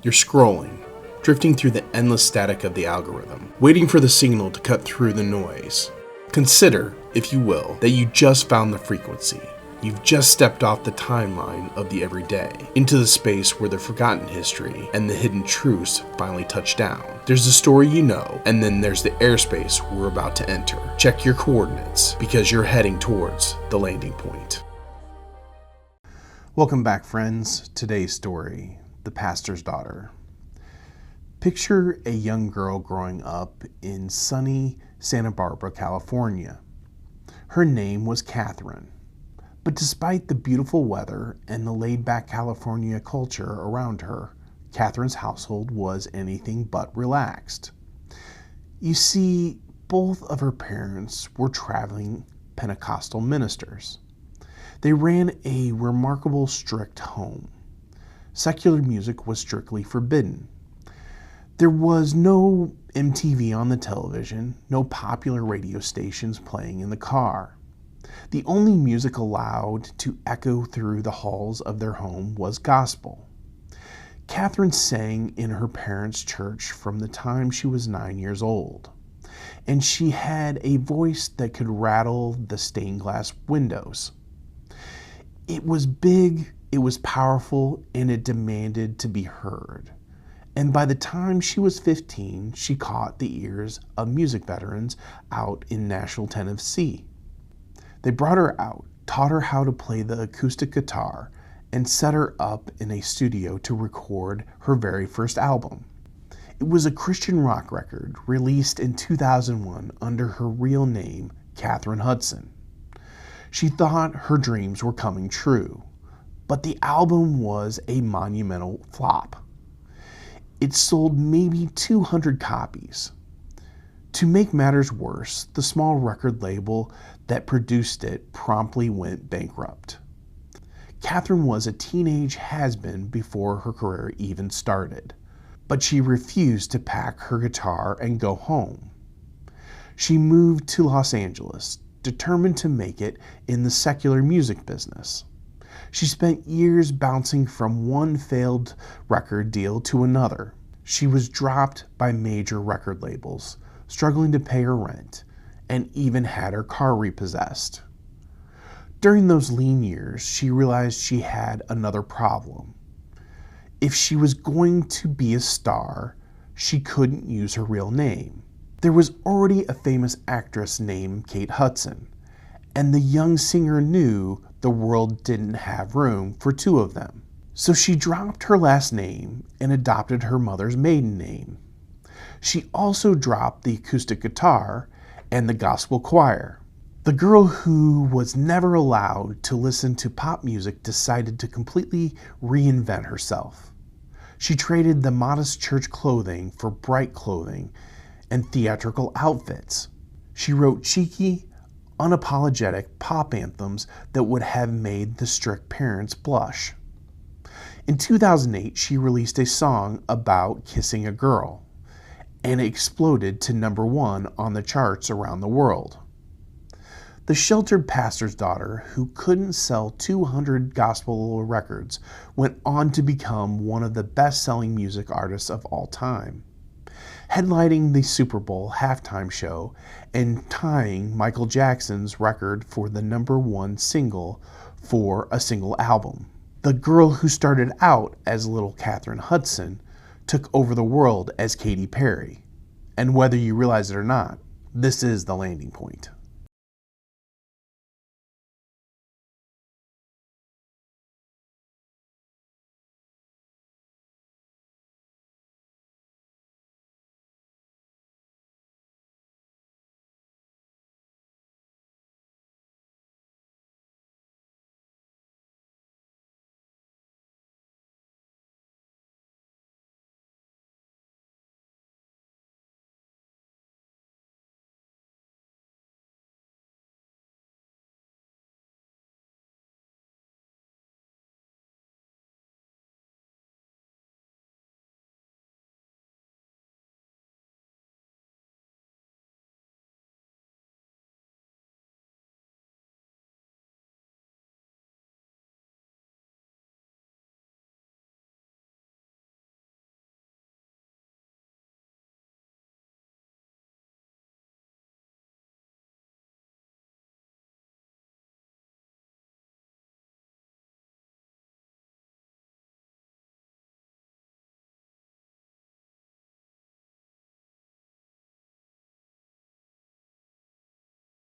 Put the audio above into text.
You're scrolling, drifting through the endless static of the algorithm, waiting for the signal to cut through the noise. Consider, if you will, that you just found the frequency. You've just stepped off the timeline of the everyday, into the space where the forgotten history and the hidden truths finally touch down. There's the story you know, and then there's the airspace we're about to enter. Check your coordinates, because you're heading towards the landing point. Welcome back, friends. Today's story, The Pastor's Daughter. Picture a young girl growing up in sunny Santa Barbara, California. Her name was Catherine. But despite the beautiful weather and the laid-back California culture around her, Catherine's household was anything but relaxed. You see, both of her parents were traveling Pentecostal ministers. They ran a remarkable strict home. Secular music was strictly forbidden. There was no MTV on the television, no popular radio stations playing in the car. The only music allowed to echo through the halls of their home was gospel. Catherine sang in her parents' church from the time she was 9 years old, and she had a voice that could rattle the stained glass windows. It was big, it was powerful, and it demanded to be heard. And by the time she was 15, she caught the ears of music veterans out in Nashville, Tennessee. They brought her out, taught her how to play the acoustic guitar, and set her up in a studio to record her very first album. It was a Christian rock record released in 2001 under her real name, Catherine Hudson. She thought her dreams were coming true, but the album was a monumental flop. It sold maybe 200 copies. To make matters worse, the small record label that produced it promptly went bankrupt. Catherine was a teenage has-been before her career even started, but she refused to pack her guitar and go home. She moved to Los Angeles, determined to make it in the secular music business. She spent years bouncing from one failed record deal to another. She was dropped by major record labels, struggling to pay her rent, and even had her car repossessed. During those lean years, she realized she had another problem. If she was going to be a star, she couldn't use her real name. There was already a famous actress named Kate Hudson, and the young singer knew the world didn't have room for two of them. So she dropped her last name and adopted her mother's maiden name. She also dropped the acoustic guitar and the gospel choir. The girl who was never allowed to listen to pop music decided to completely reinvent herself. She traded the modest church clothing for bright clothing and theatrical outfits. She wrote cheeky, unapologetic pop anthems that would have made the strict parents blush. In 2008, she released a song about kissing a girl, and it exploded to #1 on the charts around the world. The sheltered pastor's daughter, who couldn't sell 200 gospel records, went on to become one of the best-selling music artists of all time, headlining the Super Bowl halftime show and tying Michael Jackson's record for the #1 single for a single album. The girl who started out as little Catherine Hudson took over the world as Katy Perry. And whether you realize it or not, this is the landing point.